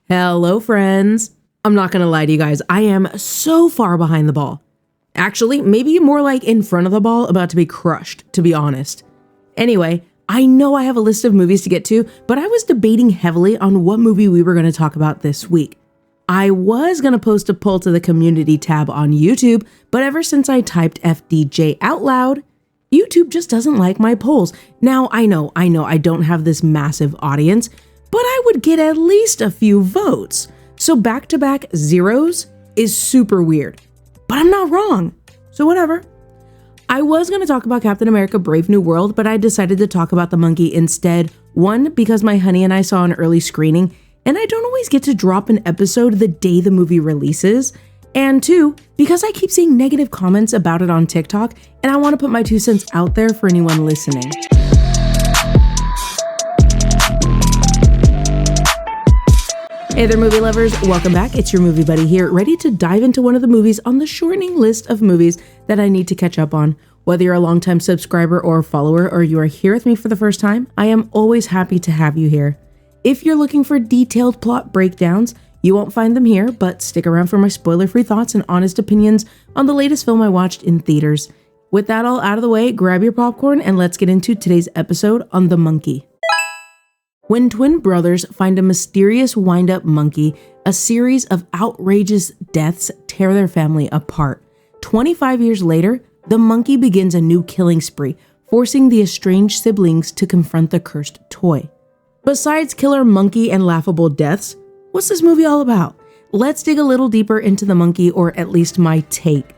Hello, friends. I'm not gonna lie to you guys, I am so far behind the ball. Actually, maybe more like in front of the ball, about to be crushed, to be honest. Anyway, I know I have a list of movies to get to, but I was debating heavily on what movie we were gonna talk about this week. I was gonna post a poll to the community tab on YouTube, but ever since I typed FDJ out loud, YouTube just doesn't like my polls. Now, I know I don't have this massive audience, but I would get at least a few votes. So back-to-back zeros is super weird, but I'm not wrong, so whatever. I was going to talk about Captain America Brave New World, but I decided to talk about The Monkey instead. One, because my honey and I saw an early screening, and I don't always get to drop an episode the day the movie releases. And two, because I keep seeing negative comments about it on TikTok, and I want to put my 2 cents out there for anyone listening. Hey there, movie lovers. Welcome back. It's your movie buddy here, ready to dive into one of the movies on the shortening list of movies that I need to catch up on. Whether you're a longtime subscriber or follower, or you are here with me for the first time, I am always happy to have you here. If you're looking for detailed plot breakdowns, you won't find them here, but stick around for my spoiler-free thoughts and honest opinions on the latest film I watched in theaters. With that all out of the way, grab your popcorn and let's get into today's episode on The Monkey. When twin brothers find a mysterious wind-up monkey, a series of outrageous deaths tear their family apart. 25 years later, the monkey begins a new killing spree, forcing the estranged siblings to confront the cursed toy. Besides killer monkey and laughable deaths, what's this movie all about? Let's dig a little deeper into The Monkey, or at least my take.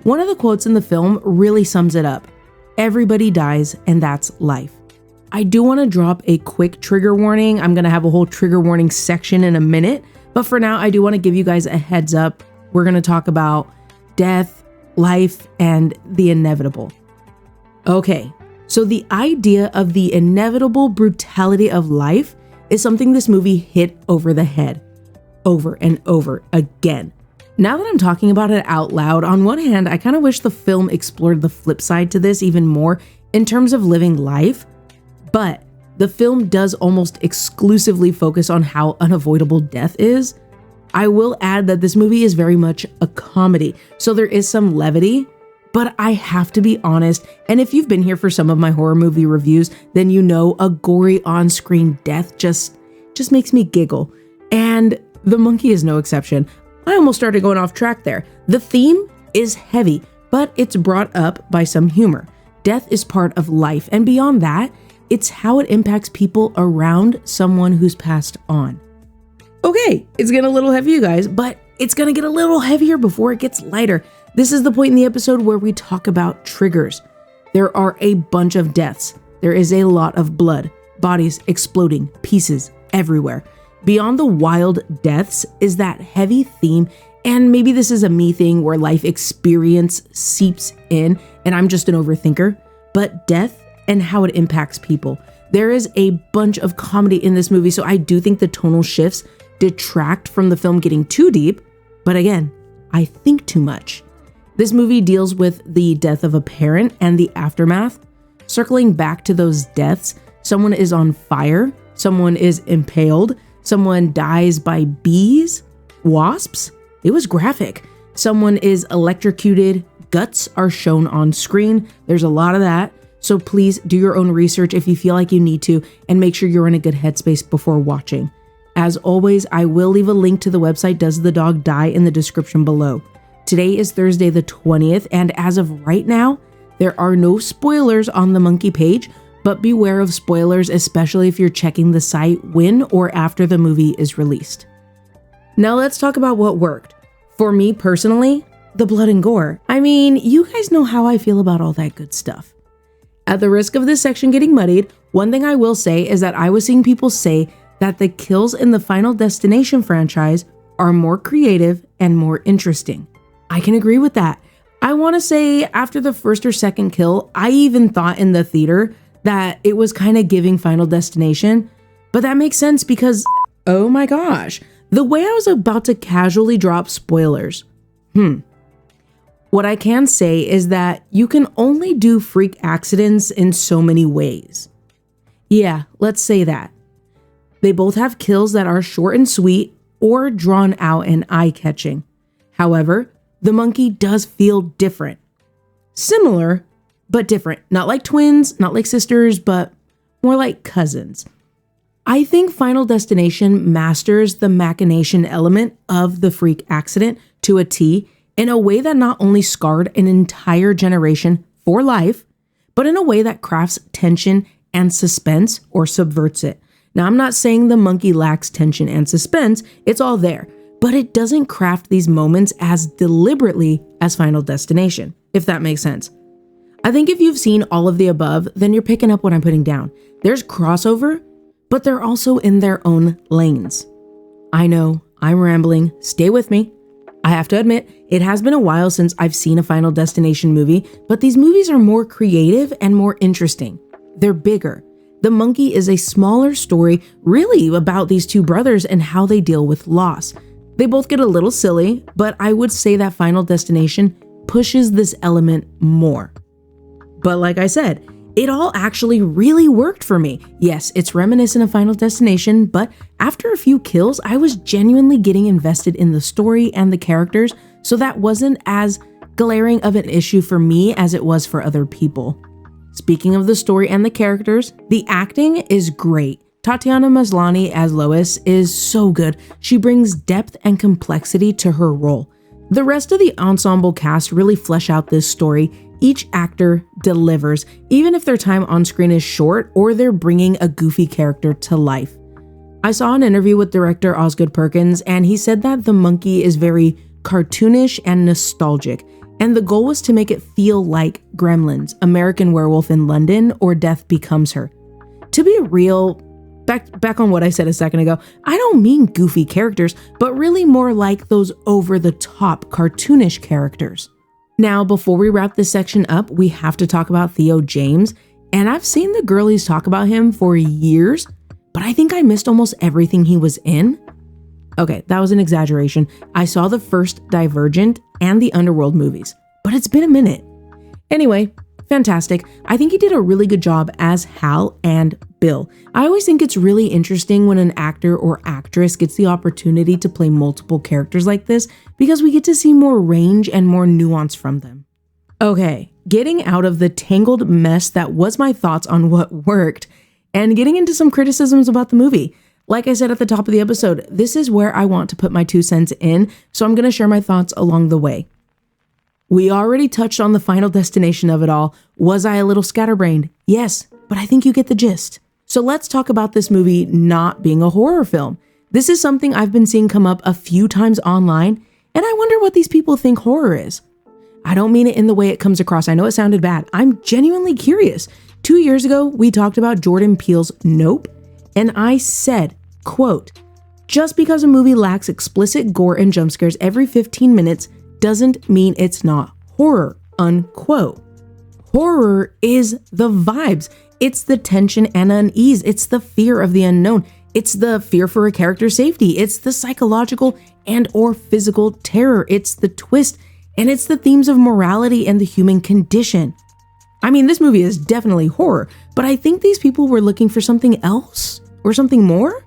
One of the quotes in the film really sums it up. Everybody dies, and that's life. I do want to drop a quick trigger warning. I'm going to have a whole trigger warning section in a minute, but for now, I do want to give you guys a heads up. We're going to talk about death, life, and the inevitable. Okay, so the idea of the inevitable brutality of life is something this movie hit over the head, over and over again. Now that I'm talking about it out loud, on one hand, I kind of wish the film explored the flip side to this even more in terms of living life. But the film does almost exclusively focus on how unavoidable death is. I will add that this movie is very much a comedy, so there is some levity, but I have to be honest, and if you've been here for some of my horror movie reviews, then you know a gory on-screen death just makes me giggle. And The Monkey is no exception. I almost started going off track there. The theme is heavy, but it's brought up by some humor. Death is part of life, and beyond that, it's how it impacts people around someone who's passed on. Okay, it's getting a little heavy, you guys, but it's gonna get a little heavier before it gets lighter. This is the point in the episode where we talk about triggers. There are a bunch of deaths. There is a lot of blood, bodies exploding, pieces everywhere. Beyond the wild deaths is that heavy theme, and maybe this is a me thing where life experience seeps in and I'm just an overthinker, but death and how it impacts people. There is a bunch of comedy in this movie, so I do think the tonal shifts detract from the film getting too deep, but again, I think too much. This movie deals with the death of a parent and the aftermath. Circling back to those deaths, someone is on fire, someone is impaled, someone dies by bees, wasps. It was graphic. Someone is electrocuted, guts are shown on screen. There's a lot of that. So please do your own research if you feel like you need to, and make sure you're in a good headspace before watching. As always, I will leave a link to the website Does the Dog Die in the description below. Today is Thursday the 20th, and as of right now, there are no spoilers on the Monkey page, but beware of spoilers, especially if you're checking the site when or after the movie is released. Now let's talk about what worked. For me personally, the blood and gore. I mean, you guys know how I feel about all that good stuff. At the risk of this section getting muddied, one thing I will say is that I was seeing people say that the kills in the Final Destination franchise are more creative and more interesting. I can agree with that. I want to say after the first or second kill, I even thought in the theater that it was kind of giving Final Destination, but that makes sense because, oh my gosh, the way I was about to casually drop spoilers. What I can say is that you can only do freak accidents in so many ways. Yeah, let's say that. They both have kills that are short and sweet, or drawn out and eye-catching. However, the monkey does feel different. Similar, but different. Not like twins, not like sisters, but more like cousins. I think Final Destination masters the machination element of the freak accident to a T in a way that not only scarred an entire generation for life, but in a way that crafts tension and suspense or subverts it. Now, I'm not saying the monkey lacks tension and suspense, it's all there, but it doesn't craft these moments as deliberately as Final Destination, if that makes sense. I think if you've seen all of the above, then you're picking up what I'm putting down. There's crossover, but they're also in their own lanes. I know, I'm rambling, stay with me. I have to admit, it has been a while since I've seen a Final Destination movie, but these movies are more creative and more interesting. They're bigger. The Monkey is a smaller story, really about these two brothers and how they deal with loss. They both get a little silly, but I would say that Final Destination pushes this element more. But like I said, it all actually really worked for me. Yes, it's reminiscent of Final Destination, but after a few kills, I was genuinely getting invested in the story and the characters, so that wasn't as glaring of an issue for me as it was for other people. Speaking of the story and the characters, the acting is great. Tatiana Maslany as Lois is so good. She brings depth and complexity to her role. The rest of the ensemble cast really flesh out this story. Each actor delivers, even if their time on screen is short or they're bringing a goofy character to life. I saw an interview with director Osgood Perkins, and he said that The Monkey is very cartoonish and nostalgic, and the goal was to make it feel like Gremlins, American Werewolf in London, or Death Becomes Her. To be real, back on what I said a second ago, I don't mean goofy characters, but really more like those over-the-top cartoonish characters. Now, before we wrap this section up, we have to talk about Theo James, and I've seen the girlies talk about him for years, but I think I missed almost everything he was in. Okay, that was an exaggeration. I saw the first Divergent and the Underworld movies, but it's been a minute. Anyway, fantastic. I think he did a really good job as Hal and Bill. I always think it's really interesting when an actor or actress gets the opportunity to play multiple characters like this because we get to see more range and more nuance from them. Okay, getting out of the tangled mess that was my thoughts on what worked and getting into some criticisms about the movie. Like I said at the top of the episode, this is where I want to put my 2 cents in, so I'm going to share my thoughts along the way. We already touched on the Final Destination of it all. Was I a little scatterbrained? Yes, but I think you get the gist. So let's talk about this movie not being a horror film. This is something I've been seeing come up a few times online, and I wonder what these people think horror is. I don't mean it in the way it comes across. I know it sounded bad. I'm genuinely curious. 2 years ago, we talked about Jordan Peele's Nope, and I said, quote, "Just because a movie lacks explicit gore and jump scares every 15 minutes doesn't mean it's not horror," unquote. Horror is the vibes. It's the tension and unease. It's the fear of the unknown. It's the fear for a character's safety. It's the psychological and or physical terror. It's the twist, and it's the themes of morality and the human condition. I mean, this movie is definitely horror, but I think these people were looking for something else or something more.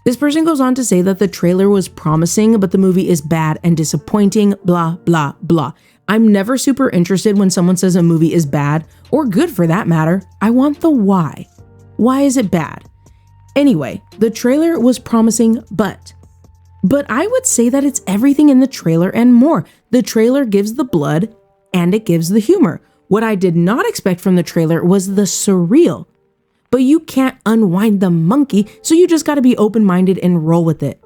This person goes on to say that the trailer was promising, but the movie is bad and disappointing, blah, blah, blah. I'm never super interested when someone says a movie is bad, or good for that matter. I want the why. Why is it bad? Anyway, the trailer was promising, but I would say that it's everything in the trailer and more. The trailer gives the blood, and it gives the humor. What I did not expect from the trailer was the surreal. But you can't unwind the monkey, so you just gotta be open-minded and roll with it.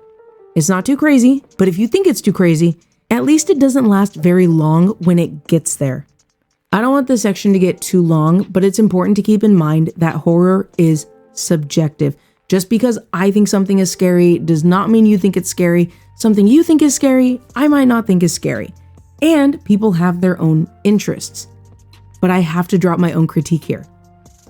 It's not too crazy, but if you think it's too crazy, at least it doesn't last very long when it gets there. I don't want this section to get too long, but it's important to keep in mind that horror is subjective. Just because I think something is scary does not mean you think it's scary. Something you think is scary, I might not think is scary. And people have their own interests. But I have to drop my own critique here.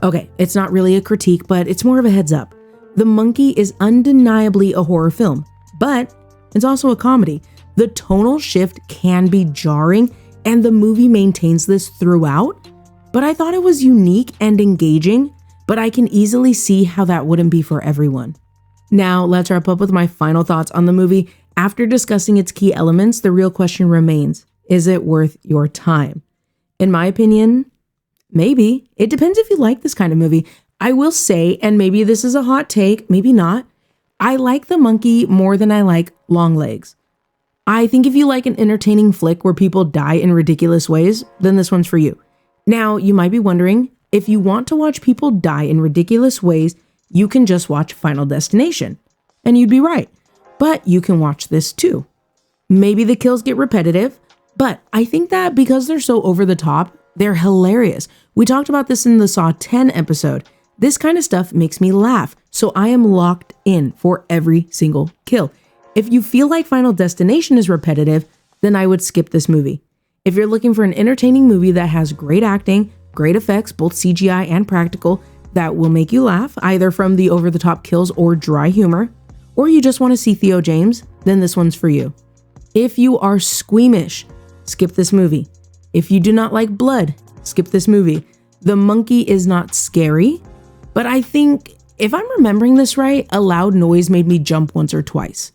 Okay, it's not really a critique, but it's more of a heads up. The Monkey is undeniably a horror film, but it's also a comedy. The tonal shift can be jarring, and the movie maintains this throughout, but I thought it was unique and engaging, but I can easily see how that wouldn't be for everyone. Now, let's wrap up with my final thoughts on the movie. After discussing its key elements, the real question remains, is it worth your time? In my opinion, maybe. It depends if you like this kind of movie. I will say, and maybe this is a hot take, maybe not, I like The Monkey more than I like Longlegs. I think if you like an entertaining flick where people die in ridiculous ways, then this one's for you. Now, you might be wondering, if you want to watch people die in ridiculous ways, you can just watch Final Destination. And you'd be right. But you can watch this too. Maybe the kills get repetitive, but I think that because they're so over the top, they're hilarious. We talked about this in the Saw 10 episode. This kind of stuff makes me laugh, so I am locked in for every single kill. If you feel like Final Destination is repetitive, then I would skip this movie. If you're looking for an entertaining movie that has great acting, great effects, both CGI and practical, that will make you laugh, either from the over-the-top kills or dry humor, or you just want to see Theo James, then this one's for you. If you are squeamish, skip this movie. If you do not like blood, skip this movie. The Monkey is not scary, but I think, if I'm remembering this right, a loud noise made me jump once or twice.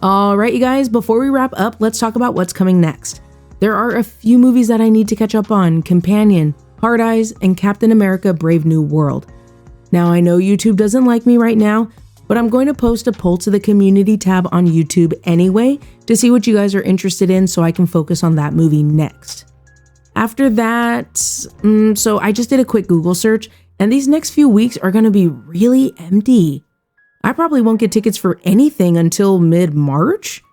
All right, you guys, before we wrap up, let's talk about what's coming next. There are a few movies that I need to catch up on: Companion, Hard Eyes, and Captain America: Brave New World. Now, I know YouTube doesn't like me right now, but I'm going to post a poll to the community tab on YouTube anyway to see what you guys are interested in so I can focus on that movie next. After that, so I just did a quick Google search, and these next few weeks are going to be really empty. I probably won't get tickets for anything until mid-March.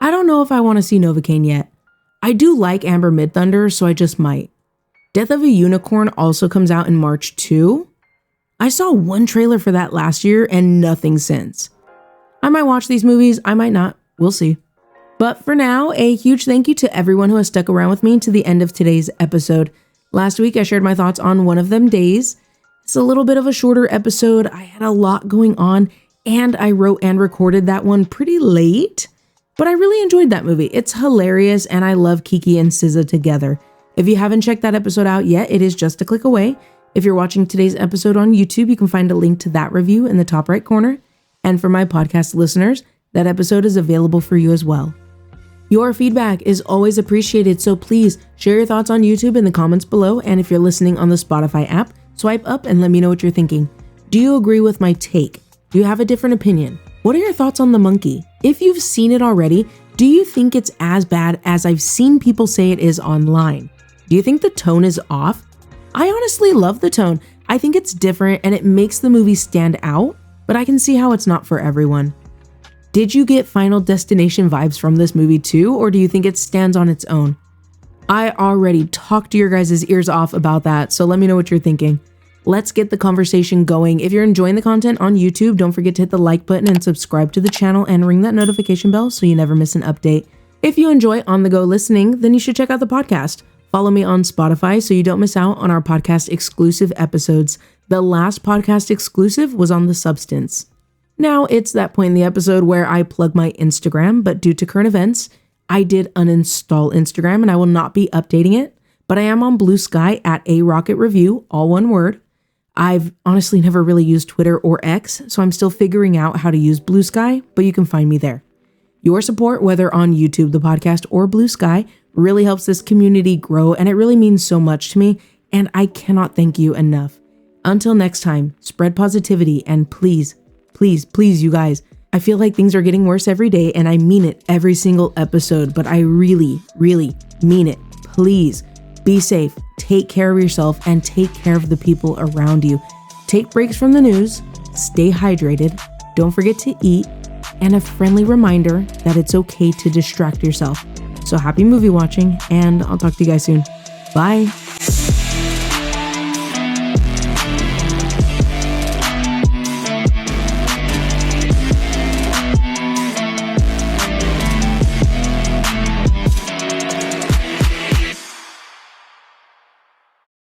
I don't know if I want to see Novocaine yet. I do like Amber Midthunder, so I just might. Death of a Unicorn also comes out in March too. I saw one trailer for that last year and nothing since. I might watch these movies, I might not, we'll see. But for now, a huge thank you to everyone who has stuck around with me to the end of today's episode. Last week, I shared my thoughts on One of Them Days. It's a little bit of a shorter episode. I had a lot going on, and I wrote and recorded that one pretty late. But I really enjoyed that movie. It's hilarious, and I love Kiki and SZA together. If you haven't checked that episode out yet, it is just a click away. If you're watching today's episode on YouTube, you can find a link to that review in the top right corner. And for my podcast listeners, that episode is available for you as well. Your feedback is always appreciated, so please share your thoughts on YouTube in the comments below. And if you're listening on the Spotify app, swipe up and let me know what you're thinking. Do you agree with my take? Do you have a different opinion? What are your thoughts on The Monkey? If you've seen it already, do you think it's as bad as I've seen people say it is online? Do you think the tone is off? I honestly love the tone. I think it's different and it makes the movie stand out, but I can see how it's not for everyone. Did you get Final Destination vibes from this movie too, or do you think it stands on its own? I already talked to your guys' ears off about that, so let me know what you're thinking. Let's get the conversation going. If you're enjoying the content on YouTube, don't forget to hit the like button and subscribe to the channel and ring that notification bell so you never miss an update. If you enjoy on-the-go listening, then you should check out the podcast. Follow me on Spotify so you don't miss out on our podcast exclusive episodes. The last podcast exclusive was on The Substance. Now it's that point in the episode where I plug my Instagram, but due to current events, I did uninstall Instagram and I will not be updating it, but I am on Blue Sky at @RocketReview, all one word. I've honestly never really used Twitter or X, so I'm still figuring out how to use Blue Sky, but you can find me there. Your support, whether on YouTube, the podcast, or Blue Sky, really helps this community grow, and it really means so much to me, and I cannot thank you enough. Until next time, spread positivity, and please, please, please, you guys, I feel like things are getting worse every day, and I mean it every single episode, but I really, really mean it. Please, be safe, take care of yourself, and take care of the people around you. Take breaks from the news, stay hydrated, don't forget to eat, and a friendly reminder that it's okay to distract yourself. So happy movie watching, and I'll talk to you guys soon. Bye.